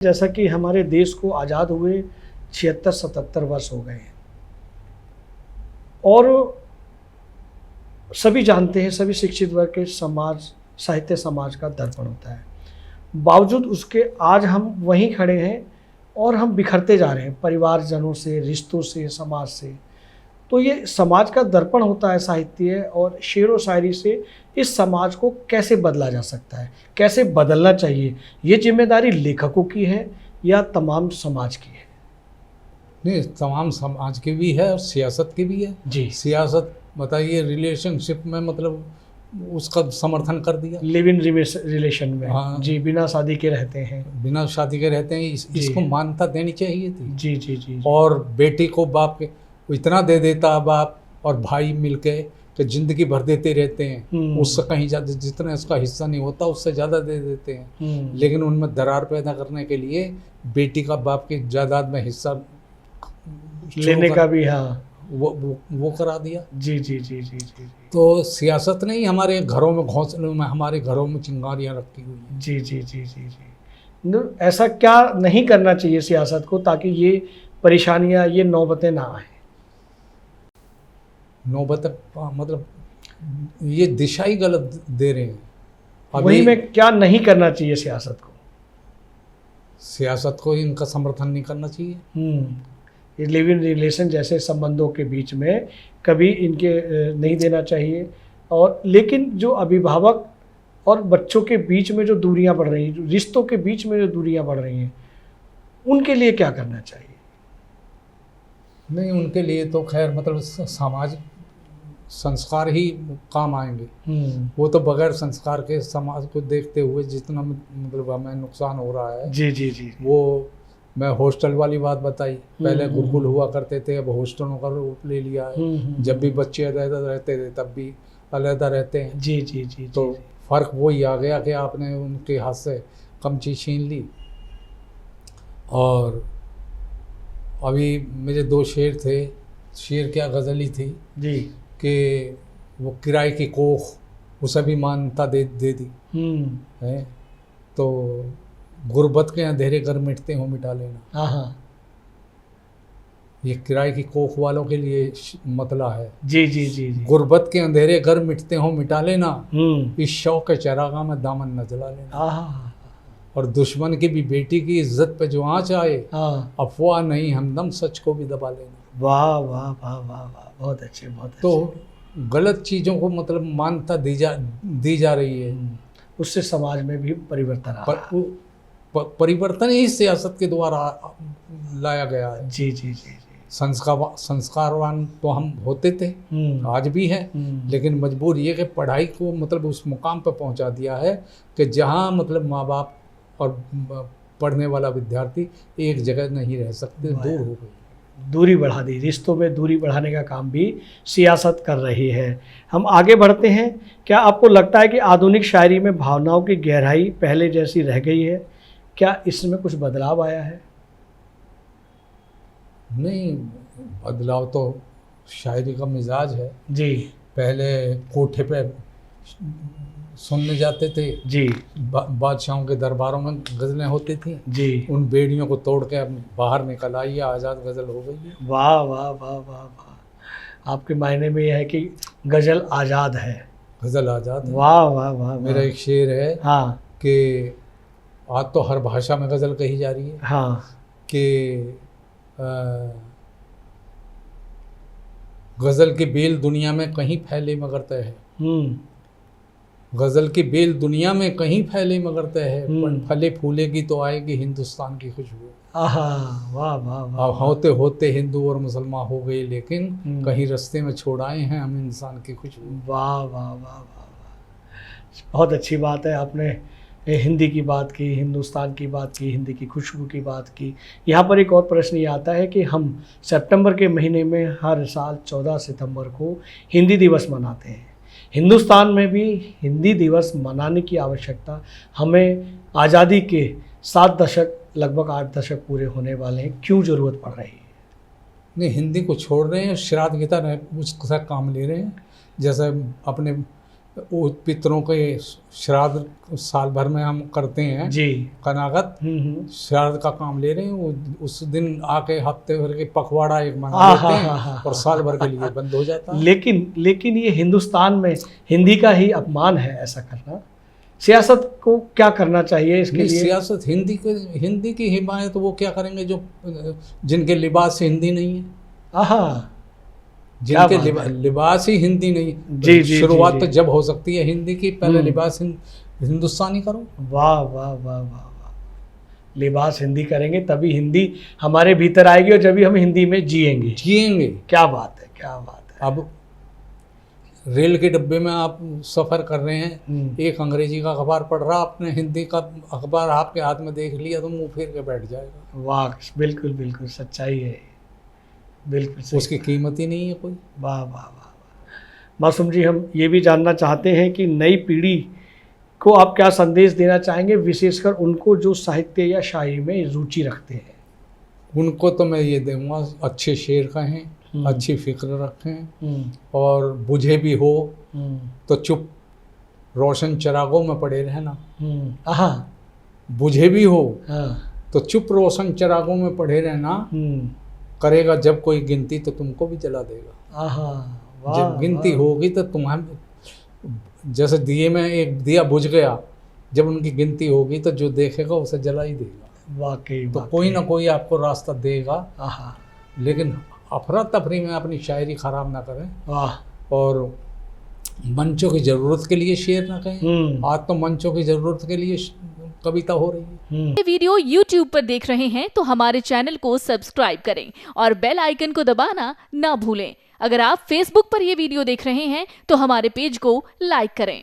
जैसा कि हमारे देश को आज़ाद हुए 76-77 वर्ष हो गए हैं और सभी जानते हैं, सभी शिक्षित वर्ग के समाज साहित्य समाज का दर्पण होता है। बावजूद उसके आज हम वहीं खड़े हैं और हम बिखरते जा रहे हैं परिवारजनों से, रिश्तों से, समाज से। तो ये समाज का दर्पण होता है साहित्य, और शेर व शायरी से इस समाज को कैसे बदला जा सकता है, कैसे बदलना चाहिए, ये जिम्मेदारी लेखकों की है या तमाम समाज की है? नहीं, तमाम समाज की भी है और सियासत की भी है जी। सियासत बताइए, रिलेशनशिप में मतलब उसका समर्थन कर दिया, लिव इन रिलेशन में। हाँ। जी, बिना शादी के रहते हैं। बिना शादी के रहते हैं, इसको मान्यता देनी चाहिए थी। जी जी जी। और बेटी को बाप के इतना दे देता बाप और भाई मिलके कि जिंदगी भर देते रहते हैं, उससे कहीं ज़्यादा, जितना उसका हिस्सा नहीं होता उससे ज़्यादा दे देते हैं। लेकिन उनमें दरार पैदा करने के लिए बेटी का बाप की जायदाद में हिस्सा लेने का भी, हाँ, वो करा दिया। जी जी जी जी जी। तो सियासत नहीं, हमारे घरों में, घोंसलों में, हमारे घरों में चिंगारियाँ रखी हुई हैं। जी जी जी जी जी। ऐसा क्या नहीं करना चाहिए सियासत को ताकि ये परेशानियां, ये नौबतें ना आए? नौबत मतलब ये दिशा ही गलत दे रहे हैं। वही में क्या नहीं करना चाहिए सियासत को? सियासत को इनका समर्थन नहीं करना चाहिए। लिव इन रिलेशन जैसे संबंधों के बीच में कभी इनके नहीं देना चाहिए। और लेकिन जो अभिभावक और बच्चों के बीच में जो दूरियां बढ़ रही हैं, रिश्तों के बीच में जो दूरियां बढ़ रही हैं, उनके लिए क्या करना चाहिए? नहीं, उनके लिए तो खैर मतलब सामाजिक संस्कार ही काम आएंगे। वो तो बगैर संस्कार के समाज को देखते हुए जितना मतलब हमें नुकसान हो रहा है। जी जी जी। वो मैं हॉस्टल वाली बात बताई, पहले गुरुकुल हुआ करते थे, अब हॉस्टलों का रूप ले लिया है। जब भी बच्चे अलग रहते थे तब भी अलग रहते हैं। जी जी जी। तो फ़र्क वही आ गया कि आपने उनके हाथ से कम चीज़ छीन ली। और अभी मेरे 2 शेर थे, शेर क्या गज़ल ही थी जी, कि वो किराए की कोख उसे भी मान्यता दे दी है। तो गुर्बत के अंधेरे घर मिटते हो मिटा लेना। हाँ, ये किराए की कोख वालों के लिए मतला है। जी जी जी जी। गुर्बत के अंधेरे घर मिटते हो मिटा लेना, इस शौक के चरागा में दामन न जला लेना। और दुश्मन की भी बेटी की इज्जत पे जो आँच आए, अफवाह नहीं हमदम सच को भी दबा लेना। वाह वाह वाह वाह वाह, बहुत अच्छे, बहुत अच्छे। तो गलत चीज़ों को मतलब मान्यता दी जा रही है, उससे समाज में भी परिवर्तन आ रहा है। परिवर्तन ही सियासत के द्वारा लाया गया है। जी जी जी जी। संस्कारवान तो हम होते थे, आज भी हैं, लेकिन मजबूर ये कि पढ़ाई को मतलब उस मुकाम पर पहुंचा दिया है कि जहां मतलब माँ बाप और पढ़ने वाला विद्यार्थी एक जगह नहीं रह सकते, दूर हो गई, दूरी बढ़ा दी। रिश्तों में दूरी बढ़ाने का काम भी सियासत कर रही है। हम आगे बढ़ते हैं। क्या आपको लगता है कि आधुनिक शायरी में भावनाओं की गहराई पहले जैसी रह गई है? क्या इसमें कुछ बदलाव आया है? नहीं, बदलाव तो शायरी का मिजाज है जी। पहले कोठे पे सुनने जाते थे जी, बादशाहों के दरबारों में गज़लें होती थी जी। उन बेड़ियों को तोड़ के बाहर निकल आई, आज़ाद गज़ल हो गई है। वाह वाह वाह वाह वाह। आपके मायने में यह है कि गज़ल आज़ाद है। गज़ल आज़ाद है। वाह वाह वाह। मेरा एक शेर है, हाँ, कि आज तो हर भाषा में गज़ल कही जा रही है। हाँ। कि गज़ल की बेल दुनिया में कहीं फैले मगर तय है। गज़ल की बेल दुनिया में कहीं फैले मगर तय है, पर फले फूलेगी तो आएगी हिंदुस्तान की खुशबू। आहा, वाह वाह वाह। अब होते होते हिंदू और मुसलमान हो गए, लेकिन कहीं रास्ते में छोड़ आए हैं हम इंसान की खुशबू। वाह वाह वाह वाह वाह। बहुत अच्छी बात है, आपने हिंदी की बात की, हिंदुस्तान की बात की, हिंदी की खुशबू की बात की। यहाँ पर एक और प्रश्न ये आता है कि हम सितंबर के महीने में हर साल 14 सितंबर को हिंदी दिवस मनाते हैं। हिंदुस्तान में भी हिंदी दिवस मनाने की आवश्यकता हमें आज़ादी के 7 दशक, लगभग 8 दशक पूरे होने वाले हैं, क्यों ज़रूरत पड़ रही है? नहीं, हिंदी को छोड़ रहे हैं, श्राद्ध गीता उसका काम ले रहे हैं। जैसे अपने वो पितरों के श्राद्ध साल भर में हम करते हैं जी। कनागत श्राद्ध का काम ले रहे हैं, वो उस दिन आके हफ्ते भर के पखवाड़ा एक मना लेते हैं और साल भर के लिए बंद हो जाता है। लेकिन ये हिंदुस्तान में हिंदी का ही अपमान है ऐसा करना। सियासत को क्या करना चाहिए इसके लिए? सियासत हिंदी की हिमायत वो क्या करेंगे जो जिनके लिबास से हिंदी नहीं है, जिनके लिबास ही हिंदी नहीं। जी, शुरुआत तो जब हो सकती है हिंदी की, पहले लिबास हिंदुस्तानी करो। वाह वाह वाह वाह, लिबास हिंदी करेंगे तभी हिंदी हमारे भीतर आएगी और जब भी हम हिंदी में जिएंगे। क्या बात है, क्या बात है। अब रेल के डब्बे में आप सफ़र कर रहे हैं, एक अंग्रेजी का अखबार पढ़ रहा, आपने हिंदी का अखबार आपके हाथ में देख लिया तो मुंह फेर के बैठ जाएगा। वाह, बिल्कुल बिल्कुल सच्चाई है, बिल्कुल उसकी कीमत ही नहीं है कोई। वाह वाह वाह। मासूम जी, हम ये भी जानना चाहते हैं कि नई पीढ़ी को आप क्या संदेश देना चाहेंगे, विशेषकर उनको जो साहित्य या शायरी में रुचि रखते हैं? उनको तो मैं ये दूंगा, अच्छे शेर कहें, अच्छी फिक्र रखें और बुझे भी हो तो चुप रोशन चिरागों में पड़े रहना। बुझे भी हो तो चुप रोशन चिरागों में पड़े रहना, करेगा जब कोई गिनती तो तुमको भी जला देगा। जब गिनती होगी तो तुम्हारे, जैसे दिए में एक दिया बुझ गया, जब उनकी गिनती होगी तो जो देखेगा उसे जला ही देगा। वाकई तो कोई ना कोई आपको रास्ता देगा। लेकिन अफरा तफरी में अपनी शायरी ख़राब ना करें और मंचों की ज़रूरत के लिए शेर ना कहें। आज तो मंचों की ज़रूरत के लिए कविता हो रही है। ये वीडियो YouTube पर देख रहे हैं तो हमारे चैनल को सब्सक्राइब करें और बेल आइकन को दबाना ना भूलें। अगर आप Facebook पर ये वीडियो देख रहे हैं तो हमारे पेज को लाइक करें।